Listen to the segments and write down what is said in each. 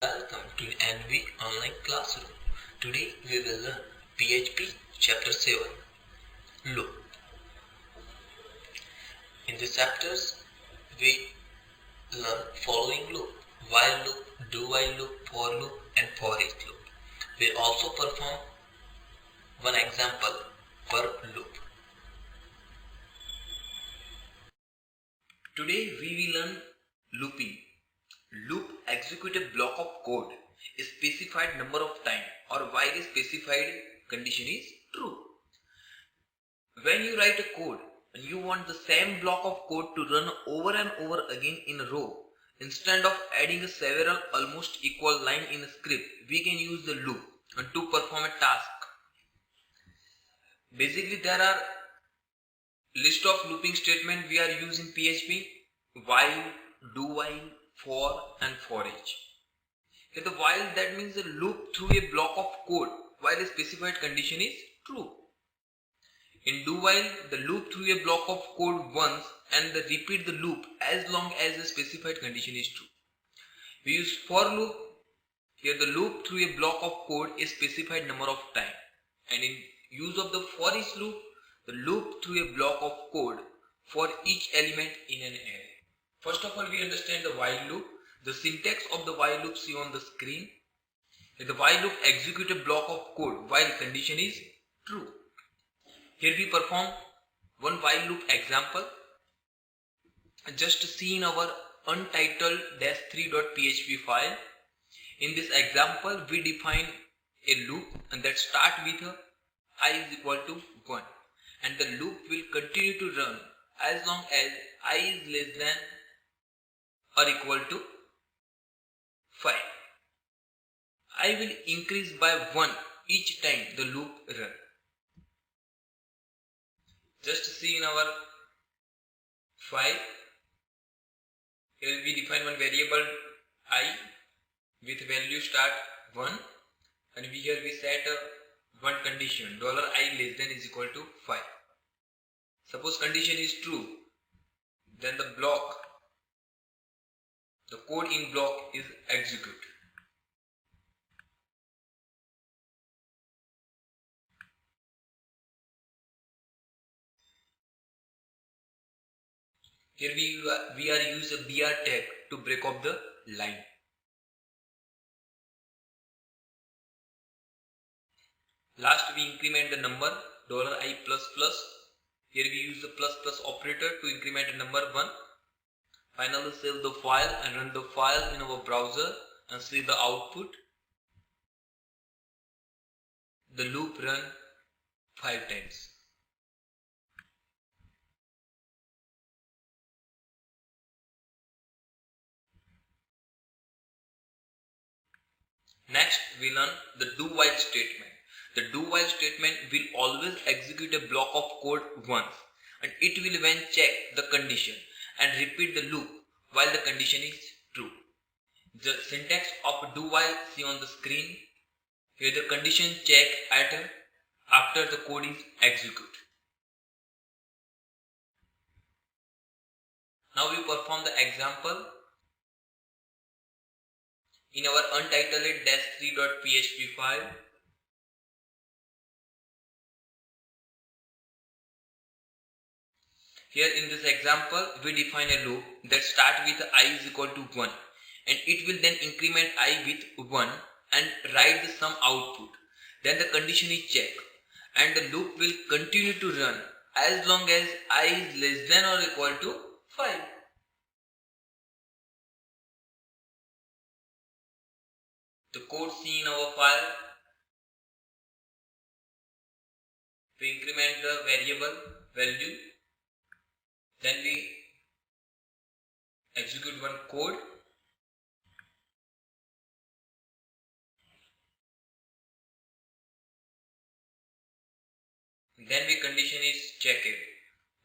Welcome to NV Online Classroom. Today we will learn PHP Chapter 7 Loop. In this chapters we learn following loop: while loop, do while loop, for loop and for each loop. We also perform one example per loop. Today we will learn looping. Loop execute a block of code a specified number of times or while a specified condition is true. When you write a code and you want the same block of code to run over and over again in a row, instead of adding several almost equal lines in a script, we can use the loop to perform a task. Basically, there are list of looping statements we are using in PHP: while, do while, for and for each. Okay, the while, that means the loop through a block of code while a specified condition is true. In do while, the loop through a block of code once and repeat the loop as long as the specified condition is true. We use for loop. Here the loop through a block of code a specified number of times. And in use of the for each loop, the loop through a block of code for each element in an array. First of all, we understand the while loop. The syntax of the while loop see on the screen. The while loop execute a block of code while condition is true. Here we perform one while loop example. Just see in our untitled -3.php file. In this example, we define a loop and that start with I is equal to 1, and the loop will continue to run as long as I is less than or equal to 5. I will increase by 1 each time the loop runs. Just see in our file. Here we define one variable I with value start 1, and here we set one condition $i less than is equal to 5. Suppose condition is true, then the code in block is execute. Here we are use a br tag to break up the line. Last we increment the number $i plus plus. Here we use the plus plus operator to increment the number 1. Finally save the file and run the file in our browser and see the output. The loop run 5 times. Next we learn the do while statement. The do while statement will always execute a block of code once, and it will then check the condition and repeat the loop while the condition is true. The syntax of do while see on the screen. Here the condition check after the code is executed. Now we perform the example. In our untitled -3.php file, here in this example we define a loop that start with I is equal to 1, and it will then increment I with 1 and write the sum output. Then the condition is checked and the loop will continue to run as long as I is less than or equal to 5. The code seen in our file, we increment the variable value, then we execute one code, then the condition is checked.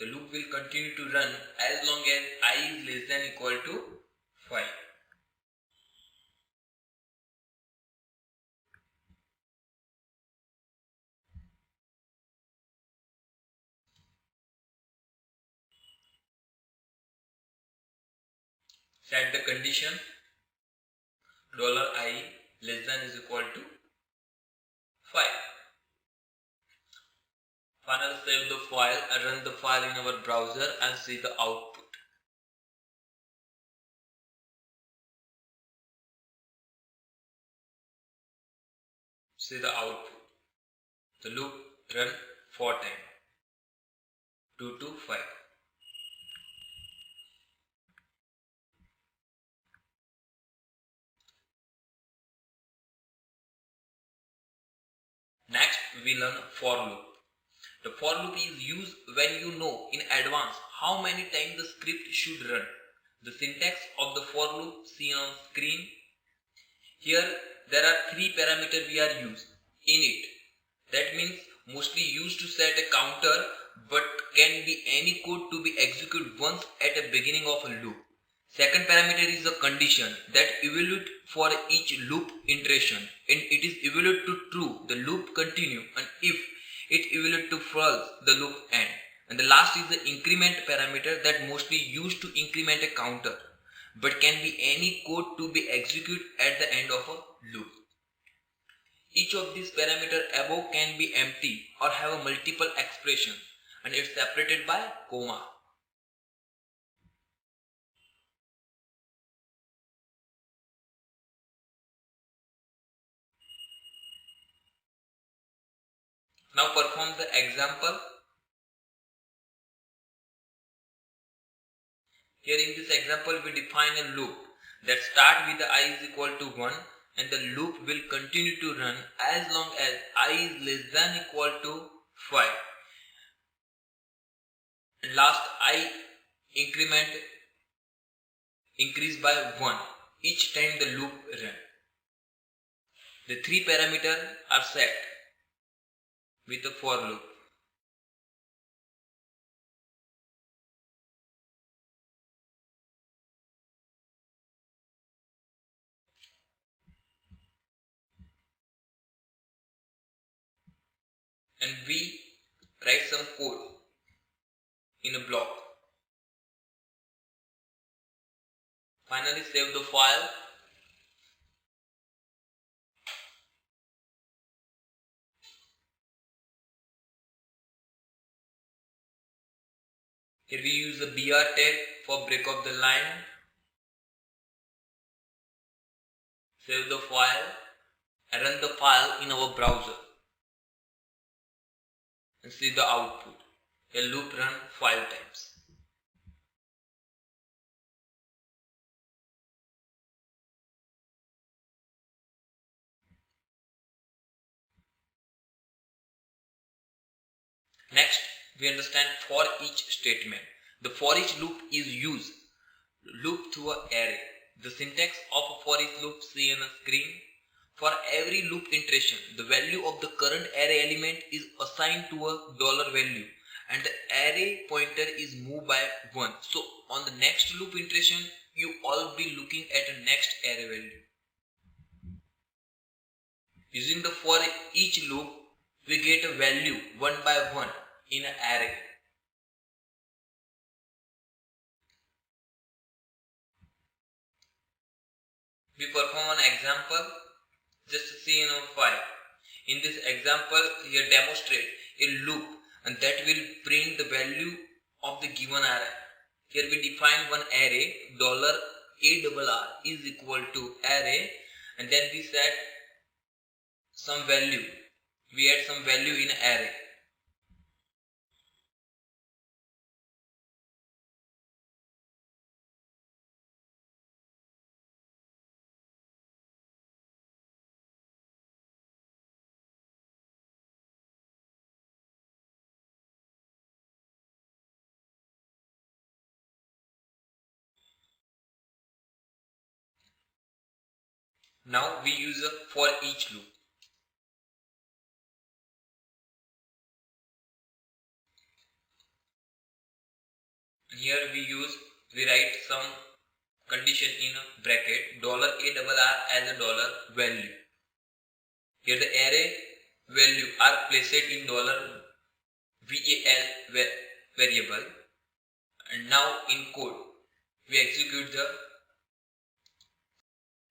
The loop will continue to run as long as I is less than or equal to 5. Set the condition. $i less than is equal to 5. Finally save the file and run the file in our browser and see the output. See the output. The loop run 4 times. 2 to 5. Next we learn for loop. The for loop is used when you know in advance how many times the script should run. The syntax of the for loop seen on screen. Here there are 3 parameters we are used in it. That means mostly used to set a counter but can be any code to be executed once at the beginning of a loop. Second parameter is a condition that evaluate for each loop iteration, and it is evaluate to true, the loop continue, and if it evaluate to false, the loop end. And the last is the increment parameter that mostly used to increment a counter but can be any code to be executed at the end of a loop. Each of these parameters above can be empty or have a multiple expression, and it's separated by comma. Now perform the example. Here in this example we define a loop that start with the I is equal to 1, and the loop will continue to run as long as I is less than equal to 5. And last I increase by 1 each time the loop run. The 3 parameters are set with the for loop. And we write some code in a block. Finally save the file. Here we use the BR tag for break of the line. Save the file and run the file in our browser and see the output. A loop run 5 times. Next, we understand for each statement. The for each loop is used loop through an array. The syntax of a for each loop seen on the screen. For every loop iteration, the value of the current array element is assigned to a $value and the array pointer is moved by 1. So on the next loop iteration, you all be looking at a next array value. Using the for each loop, we get a value 1 by 1 in an array. We perform an example just to see in our file. In this example, here demonstrate a loop and that will print the value of the given array. Here we define one array, $ARR is equal to array, and then we set some value. We add some value in array. Now we use a for each loop. And here we write some condition in a bracket $ARR as a $value. Here the array value are placed in $val variable, and now in code we execute the